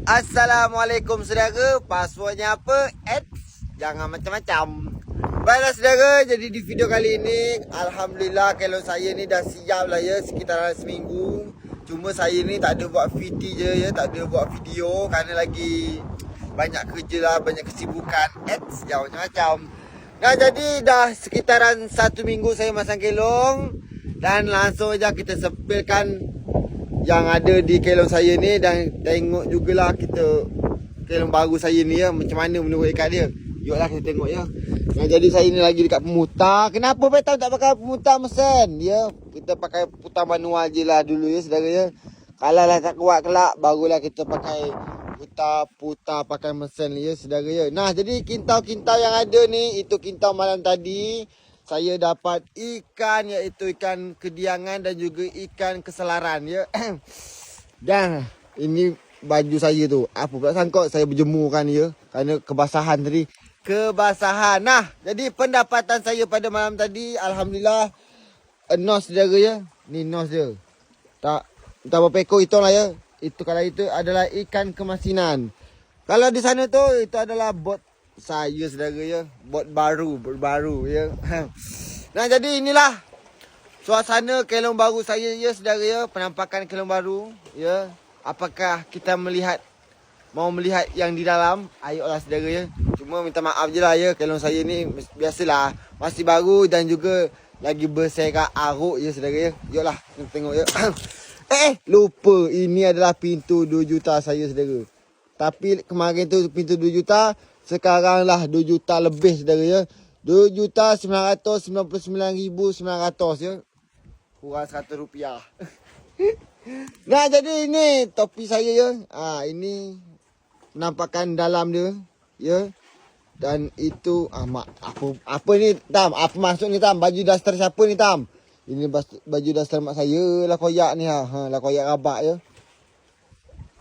Assalamualaikum saudara. Passwordnya apa? Jangan macam-macam. Baiklah saudara, jadi di video kali ini alhamdulillah kalau saya ni dah siap lah ya, sekitaran seminggu. Cuma saya ni tak ada buat VT je ya, tak ada buat video kerana lagi banyak kerja lah, banyak kesibukan. Jangan macam-macam. Nah, jadi dah sekitaran 1 minggu saya masang kelong dan langsung aja kita sepilkan yang ada di kelong saya ni dan tengok jugalah kita kelong baru saya ni ya, macam mana menurut ikat dia. Yuklah kita tengok ya. Nah, jadi saya ni lagi dekat pemutar. Kenapa Betam tak pakai pemutar mesin? Ya, kita pakai putar manual je lah dulu ya saudara ya. Kalau lah tak kuat kelak, barulah kita pakai putar pakai mesin ya saudara ya. Nah, jadi kintau-kintau yang ada ni, itu kintau malam tadi. Saya dapat ikan, iaitu ikan kediangan dan juga ikan keselaran ya. Dan ini baju saya tu. Apa pula sangkut saya berjemurkan ya. Kerana kebasahan tadi. Kebasahan. Nah, jadi pendapatan saya pada malam tadi, alhamdulillah, nos saudara ya. Ni nos dia. Tak berapa ekor hitung lah ya. Itu kalau itu adalah ikan kemasinan. Kalau di sana tu, itu adalah bot saya saudara ya. Bot baru ya. Nah, jadi inilah suasana kelong baru saya ya saudara ya. Penampakan kelong baru ya. Apakah kita mau melihat yang di dalam? Ayolah saudara ya. Cuma minta maaf je lah ya, kelong saya ni biasalah masih baru dan juga lagi berserak aruk ya saudara ya. Yuklah kita tengok ya. Lupa ini adalah pintu 2 juta saya saudara. Tapi kemarin tu pintu 2 juta, sekarang lah 2 juta lebih saudara ya. 2,999,900 ya. Kurang RM100. Nah, jadi ini topi saya ya. Ini penampakan dalam dia ya. Dan itu apa ni Tam? Apa maksud ni Tam? Baju daster siapa ni Tam? Ini baju daster mak saya lah, koyak ni lah, koyak rabak ya.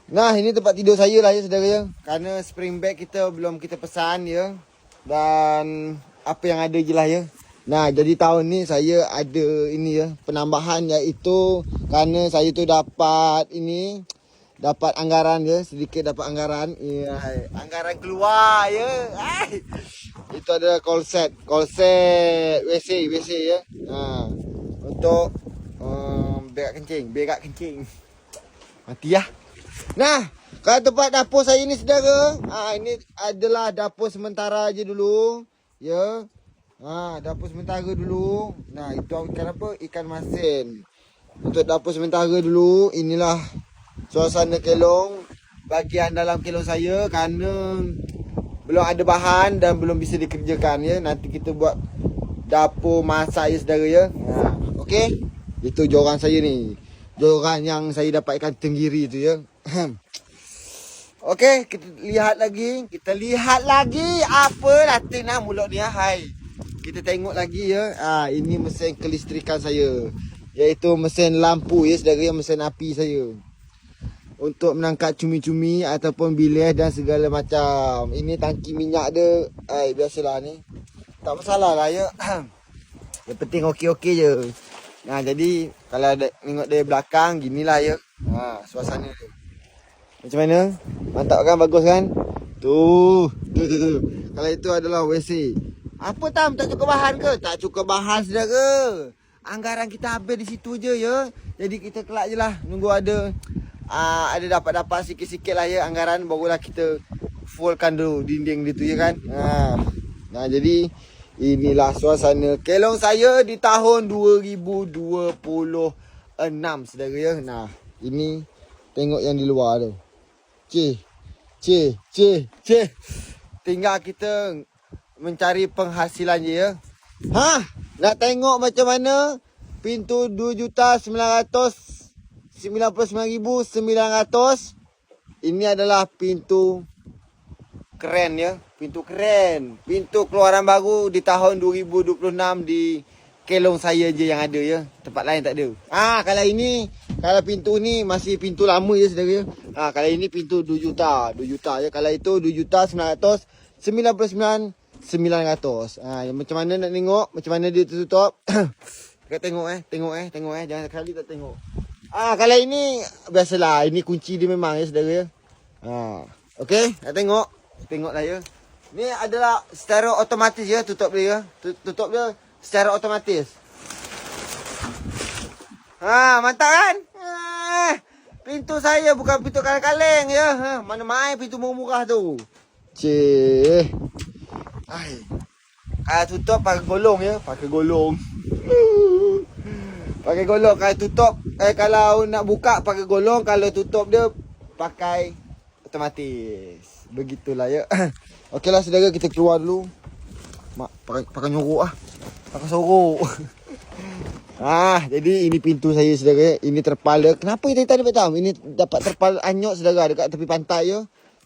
Nah, ini tempat tidur saya lah ya saudara ya. Kerana spring bed kita belum kita pesan ya. Dan apa yang ada je lah ya. Nah, jadi tahun ni saya ada ini ya, penambahan iaitu kerana saya tu dapat anggaran ya, sedikit dapat anggaran. Ya, anggaran keluar ya. Itu ada call set WC ya. Untuk berak kencing. Mati ya. Nah, kalau tempat dapur saya ni saudara, ini adalah dapur sementara je dulu ya. Dapur sementara dulu. Nah, itu ikan apa? Ikan masin. Untuk dapur sementara dulu, inilah suasana kelong bahagian dalam kelong saya kerana belum ada bahan dan belum bisa dikerjakan ya. Nanti kita buat dapur masak ya saudara ya. Okey. Itu joran saya ni. Joran yang saya dapat ikan tenggiri tu ya. Okey, kita lihat lagi apa latin mulut ni hai. Kita tengok lagi ya. Ini mesin kelistrikan saya, iaitu mesin lampu ya saudara ya, mesin api saya. Untuk menangkap cumi-cumi ataupun bilis dan segala macam. Ini tangki minyak dia. Biasalah ni. Tak masalah lah ya. Yang penting okey-okey je. Nah, jadi kalau tengok dari belakang ginilah ya. Suasana dia. Macam mana? Mantap kan? Bagus kan? Tu. Kalau itu adalah WC. Apa Tam? Tak cukup bahan ke? Tak cukup bahan saudara. Anggaran kita habis di situ je ya. Jadi kita kelak je lah. Nunggu ada dapat sikit-sikit lah ya anggaran. Barulah kita fullkan dulu dinding dia tu ya kan. Nah, jadi inilah suasana kelong saya di tahun 2026 saudara ya. Nah, ini tengok yang di luar tu. Tinggal kita mencari penghasilan je ya. Nak tengok macam mana pintu 2,999,900. Ini adalah pintu keren ya. Pintu keren. Pintu keluaran baru di tahun 2026 di kelong saya je yang ada ya. Tempat lain tak ada. Kalau pintu ni masih pintu lama ya saudara ya. Kalau ini pintu 2 juta ya. Kalau itu 2,999,900. Macam mana nak tengok? Macam mana dia tertutup? Kita tengok Jangan sekali tak tengok. Kalau ini biasalah, ini kunci dia memang ya saudara ya. Okey, nak tengok. Tengoklah ya. Ni adalah secara otomatis ya tutup dia. Tutup dia secara otomatis. Mantap kan? Pintu saya bukan pintu kaleng-kaleng ya. Mana main pintu murah-murah tu. Cih. Kalau tutup pakai golong ya, pakai golong. Pakai golong kalau tutup. Kalau nak buka pakai golong, kalau tutup dia pakai otomatis. Begitulah ya. Okeylah saudara, kita keluar dulu. Mak pakai nyorok ah. Pakai sorok. Jadi ini pintu saya saudara. Ini terpal. Kenapa kita tak dapat tahu? Ini dapat terpal anyut saudara dekat tepi pantai ya.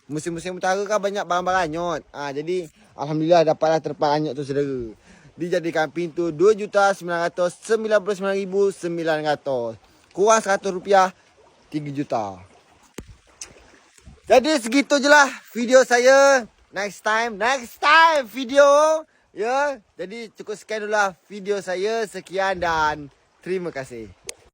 Musim-musim utara kan banyak barang-barang anyut. Jadi alhamdulillah dapatlah terpal anyut tu saudara. Dijadikan pintu RM2,999,900. Kurang RM100, 3 juta. Jadi segitu je lah video saya. Next time video. Ya. Jadi cukup sekian dulu lah video saya. Sekian dan terima kasih.